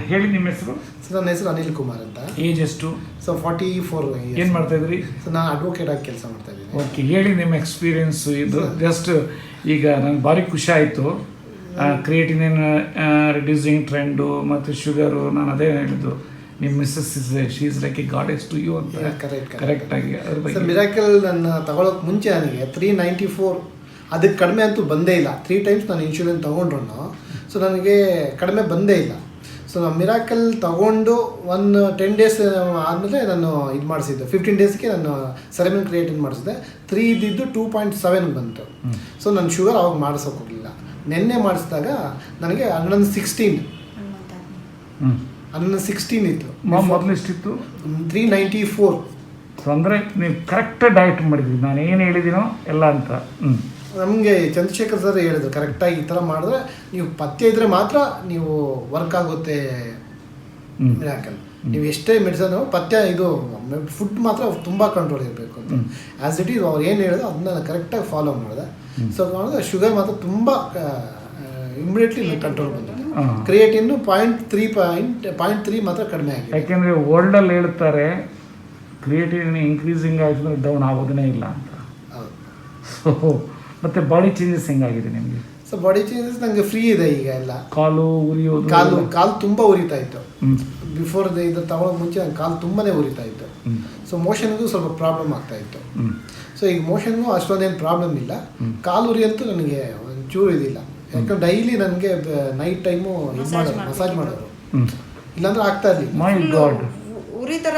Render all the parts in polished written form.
ಹೇಳಿ ನಿಮ್ಮ ಹೆಸರು? ಸರ್ ನನ್ನ ಹೆಸರು ಅನಿಲ್ ಕುಮಾರ್ ಅಂತ. ಏಜ್ ಎಷ್ಟು? ಸೊ 44. ಏನು ಮಾಡ್ತಾ ಇದ್ರಿ? ಸೊ ನಾನು ಅಡ್ವೊಕೇಟ್ ಆಗಿ ಕೆಲಸ ಮಾಡ್ತಾ ಇದ್ದೀನಿ. ಓಕೆ, ಹೇಳಿ ನಿಮ್ಮ ಎಕ್ಸ್ಪೀರಿಯನ್ಸ್. ಇದು ಜಸ್ಟ್ ಈಗ ನಂಗೆ ಭಾರಿ ಖುಷಿ ಆಯಿತು. ಕ್ರಿಯೇಟಿನ್ ರಿಡ್ಯೂಸಿಂಗ್ ಟ್ರೆಂಡು ಮತ್ತು ಶುಗರು. ನಾನು ಅದೇ ಹೇಳಿದ್ದು, ನಿಮ್ಮ missus she is like a goddess to you ಅಂತ. ಕರೆಕ್ಟಾಗಿ ಅದ್ರ ಬಗ್ಗೆ. ಮಿರಾಕಲ್ ನನ್ನ ತಗೊಳ್ಳೋಕೆ ಮುಂಚೆ ನನಗೆ 394 ಅದಕ್ಕೆ ಕಡಿಮೆ ಅಂತೂ ಬಂದೇ ಇಲ್ಲ. 3 times ನಾನು ಇನ್ಶೂರೆನ್ಸ್ ತೊಗೊಂಡ್ರು ಸೊ ನನಗೆ ಕಡಿಮೆ ಬಂದೇ ಇಲ್ಲ. ಸೊ ನಾನು ಮಿರಾಕಲ್ ತೊಗೊಂಡು 10 days ಆದಮೇಲೆ ನಾನು ಇದು ಮಾಡಿಸಿದ್ದೆ. 15 daysಗೆ ನಾನು ಸೆರೆಮಿನ್ ಕ್ರಿಯೇಟಿನ್ ಮಾಡಿಸಿದೆ. 3 ಇದ್ದಿದ್ದು 2.7 ಬಂತು. ಸೊ ನಾನು ಶುಗರ್ ಅವಾಗ ಮಾಡಿಸೋಕ್ಕೋಗಲಿಲ್ಲ. ನೆನ್ನೆ ಮಾಡಿಸಿದಾಗ ನನಗೆ 116 ಇತ್ತು. ಮೊದಲು ಎಷ್ಟಿತ್ತು? 394. ಸೊ ಅಂದರೆ ನೀವು ಕರೆಕ್ಟ್ ಡಯಟ್ ಮಾಡಿದ್ವಿ, ನಾನು ಏನು ಹೇಳಿದ್ದೀನೋ ಎಲ್ಲ ಅಂತ. ನಮಗೆ ಚಂದ್ರಶೇಖರ್ ಸರ್ ಹೇಳಿದ್ರು ಕರೆಕ್ಟಾಗಿ ಈ ಥರ ಮಾಡಿದ್ರೆ ನೀವು ಪಥ್ಯ ಇದ್ದರೆ ಮಾತ್ರ ನೀವು ವರ್ಕ್ ಆಗುತ್ತೆ ಮಿರಾಕಲ್. ನೀವು ಎಷ್ಟೇ ಮೆಡಿಸನ್ ಪಥ್ಯ ಇದು ಫುಡ್ ಮಾತ್ರ ತುಂಬ ಕಂಟ್ರೋಲ್ ಇರಬೇಕು ಅಂತ. ಆ್ಯಸ್ ಇಟ್ ಈಸ್ ಅವ್ರು ಏನು ಹೇಳಿದ್ರು ಅದನ್ನ ನಾನು ಕರೆಕ್ಟಾಗಿ ಫಾಲೋ ಮಾಡಿದೆ. ಸೊ ಮಾಡಿದ್ರೆ ಶುಗರ್ ಮಾತ್ರ ತುಂಬ ಇಮಿಡಿಯೇಟ್ಲಿ ಕಂಟ್ರೋಲ್ ಬಂದಿದೆ. ಕ್ರಿಯೇಟಿನ್ 0.3 ಮಾತ್ರ ಕಡಿಮೆ ಆಗಿದೆ. ಯಾಕೆಂದರೆ ವರ್ಲ್ಡಲ್ಲಿ ಹೇಳ್ತಾರೆ ಕ್ರಿಯೇಟಿನ್ ಇನ್ಕ್ರೀಸಿಂಗ್ ಆಯಿತು ಡೌನ್ ಆಗೋದೇ ಇಲ್ಲ ಅಂತ. ಸೊ ಮತ್ತು ಬಾಡಿ ಚೇಂಜಸ್ ಹೆಂಗಾಗಿದೆ ನಿಮಗೆ? ಸೊ ಬಾಡಿ ಚೇಂಜಸ್ ನನಗೆ ಫ್ರೀ ಇದೆ ಈಗ. ಎಲ್ಲ ಕಾಲು ಉರಿಯೋದು, ಕಾಲು ತುಂಬ ಉರಿತಾ ಇತ್ತು. ಬಿಫೋರ್ ಇದು ತಗೊಳ್ಳೋ ಮುಂಚೆ ನನ್ನ ಕಾಲು ತುಂಬಾ ಉರಿತಾ ಇತ್ತು. ಸೊ ಮೋಷನ್ಗೂ ಸ್ವಲ್ಪ ಪ್ರಾಬ್ಲಮ್ ಆಗ್ತಾ ಇತ್ತು. ಸೊ ಈಗ ಮೋಷನ್ಗೂ ಅಷ್ಟೊಂದೇನು ಪ್ರಾಬ್ಲಮ್ ಇಲ್ಲ. ಕಾಲು ಉರಿ ಅಂತೂ ನನಗೆ ಒಂಚೂರು ಇದಿಲ್ಲ. ಯಾಕಂದ್ರೆ ಡೈಲಿ ನನಗೆ ನೈಟ್ ಟೈಮು ಇದು ಮಾಡೋರು, ಮಸಾಜ್ ಮಾಡೋರು, ಇಲ್ಲಾಂದ್ರೆ ಆಗ್ತಾ ಇರಲಿಲ್ಲ. ಮೈ ಗಾಡ್, ಉರಿ ಥರ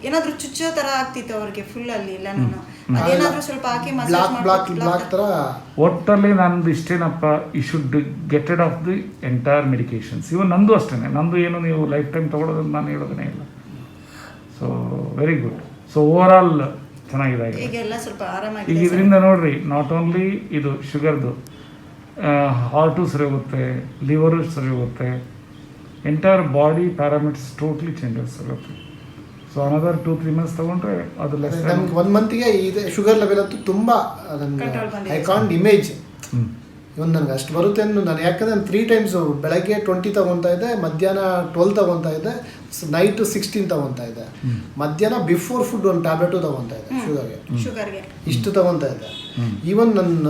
ಏನಾದರೂ ಚುಚ್ಚೋ ಥರ ಆಗ್ತಿತ್ತು ಅವ್ರಿಗೆ ಫುಲ್ ಅಲ್ಲಿ ಇಲ್ಲ. ನಾನು ಅದೇನಾದರೂ ಸ್ವಲ್ಪ ಹಾಕಿ ಮಸಾಜ್ ಬ್ಲಾಕ್ ಥರ. ಒಟ್ಟಲ್ಲಿ ನಂದು ಇಷ್ಟೇನಪ್ಪ, you should get rid of the entire medications. Even ನಂದು ಅಷ್ಟೇ. ನಂದು ಏನು ನೀವು ಲೈಫ್ ಟೈಮ್ ತೊಗೊಳೋದನ್ನು ನಾನು ಹೇಳೋದೇ ಇಲ್ಲ. So very good. So over all ಚೆನ್ನಾಗಿದೆ ಈಗೆಲ್ಲ ಸ್ವಲ್ಪ ಆರಾಮಾಗಿ. ಈಗ ಇದರಿಂದ ನೋಡ್ರಿ, ನಾಟ್ ಓನ್ಲಿ ಇದು ಶುಗರ್ದು, ಹಾರ್ಟು ಸರಿ ಹೋಗುತ್ತೆ, ಲಿವರು ಸರಿ ಹೋಗುತ್ತೆ, entire body parameters totally changes ಆಗುತ್ತೆ. ಸೊ ಅನದರ್ 2-3 months ತೊಗೊಂಡ್ರೆ ಅದು ಲೆಸ್. ನಮ್ಗೆ 1 monthಗೆ ಇದೆ ಶುಗರ್ ಲೆವೆಲ್ ಅಂತೂ ತುಂಬ ನನಗೆ ಐ ಕಾಂಟ್ ಇಮೇಜ್. ಇವನು ನನಗೆ ಅಷ್ಟು ಬರುತ್ತೆ ಅಂತ ನಾನು, ಯಾಕಂದರೆ ನಾನು 3 times ಬೆಳಗ್ಗೆ 20 ತೊಗೊತಾ ಇದ್ದೆ, ಮಧ್ಯಾಹ್ನ 12 ತೊಗೊತಾ ಇದ್ದೆ, ನೈಟ್ 16 ತೊಗೊತಾ ಇದ್ದೆ, ಮಧ್ಯಾಹ್ನ ಬಿಫೋರ್ ಫುಡ್ 1 ಟ್ಯಾಬ್ಲೆಟು ತೊಗೊತಾ ಇದ್ದೆ ಶುಗರ್ಗೆ. ಇಷ್ಟು ತೊಗೊತಾ ಇದ್ದೆ. ಈವನ್ ನನ್ನ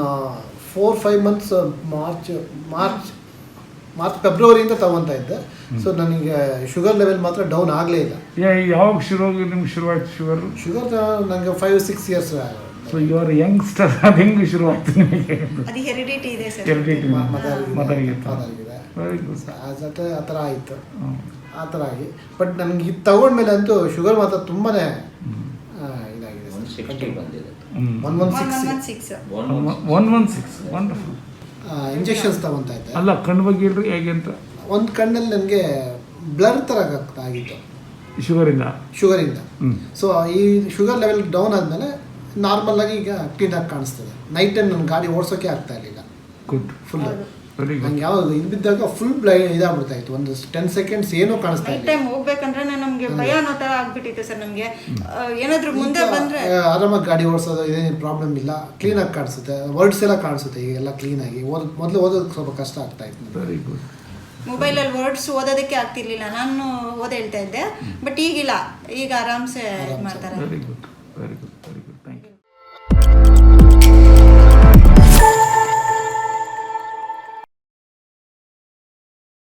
4-5 months ಮಾರ್ಚ್ ಫೆಬ್ರವರಿಯಿಂದ ತೊಗೊತಾ ಇದ್ದೆ. ಸೊ ನನಗೆ ಶುಗರ್ ಲೆವೆಲ್ ಮಾತ್ರ ಡೌನ್ ಆಗಲೇ ಇಲ್ಲ. ಯಾವಾಗ ನಿಮ್ಗೆ ಶುರುವಾಯ್ತು ಶುಗರ್ ನನಗೆ 5-6 years. So you are youngster. ಅದು ಹೆಂಗೆ ಶುರುವಾಗ್ತದೆ ನಿಮಗೆ? ಅದು ಹೆರಿಡಿಟಿ ಇದೆ ಸರ್. ಮದರಿಗೆ very good. ಆ ಥರ ಆಯಿತು. ಆ ಥರ ಆಗಿ ಬಟ್ ನನಗೆ ಇದು ತಗೊಂಡ್ಮೇಲೆ ಅಂತೂ ಶುಗರ್ ಮಾತ್ರ ತುಂಬಾ ಇದಾಗಿದೆ. 116 ವಂಡರ್ಫುಲ್. ಇಂಜೆಕ್ಷನ್ಸ್ ತಗೊತಾ ಇದ್ದೆ. ಅಲ್ಲ, ಕಣ್ಣು ಬಗ್ಗೆ ಹೇಳ್ರಿ ಹೇಗೆ ಅಂತ. ಒಂದು ಕಣ್ಣಲ್ಲಿ ನನಗೆ ಬ್ಲರ್ ಥರ ಆಗಿತ್ತು ಶುಗರಿಂದ. ಸೊ ಈ ಶುಗರ್ ಲೆವೆಲ್ ಡೌನ್ ಆದಮೇಲೆ ನಾರ್ಮಲಾಗಿ ಈಗ ಕ್ಲೀನಾಗಿ ಕಾಣಿಸ್ತದೆ. ನೈಟ್ ಟೈಮ್ ನನ್ನ ಗಾಡಿ ಓಡಿಸೋಕೆ ಆಗ್ತಾ ಇರಲಿಲ್ಲ. Good, full very good. ನಂಗೆ ಯಾವಾಗ ಇದು ಬಿದ್ದಾಗ ಫುಲ್ ಬ್ಲೈಂಡ್ ಇದಾಗ್ಬಿಡ್ತಾ ಇತ್ತು. ಒಂದು 10 seconds ಏನೂ ಕಾಣಿಸ್ತಾ ಇಲ್ಲ. ಟೈಮ್ ಹೋಗ್ಬೇಕಂದ್ರೆ ನಮಗೆ ಭಯ ಅನ್ನೋ ಥರ ಆಗ್ಬಿಟ್ಟಿತ್ತು ಸರ್. ನಮಗೆ ಏನಾದರೂ ಮುಂದೆ ಬಂದರೆ ಆರಾಮಾಗಿ ಗಾಡಿ ಓಡಿಸೋದು ಇದೇನು ಪ್ರಾಬ್ಲಮ್ ಇಲ್ಲ. ಕ್ಲೀನಾಗಿ ಕಾಣಿಸುತ್ತೆ, ವರ್ಡ್ಸ್ ಎಲ್ಲ ಕಾಣಿಸುತ್ತೆ ಈಗೆಲ್ಲ ಕ್ಲೀನಾಗಿ. ಮೊದಲು ಓದೋದಕ್ಕೆ ಸ್ವಲ್ಪ ಕಷ್ಟ ಆಗ್ತಾ ಇತ್ತು. Very good. ಮೊಬೈಲಲ್ಲಿ ವರ್ಡ್ಸ್ ಓದೋದಕ್ಕೆ ಆಗ್ತಿರ್ಲಿಲ್ಲ. ನಾನು ಹೇಳ್ತಾ ಇದ್ದೆ, ಬಟ್ ಈಗಿಲ್ಲ, ಈಗ ಆರಾಮ್ಸೆ ಮಾಡ್ತಾರೆ. Very good, very good.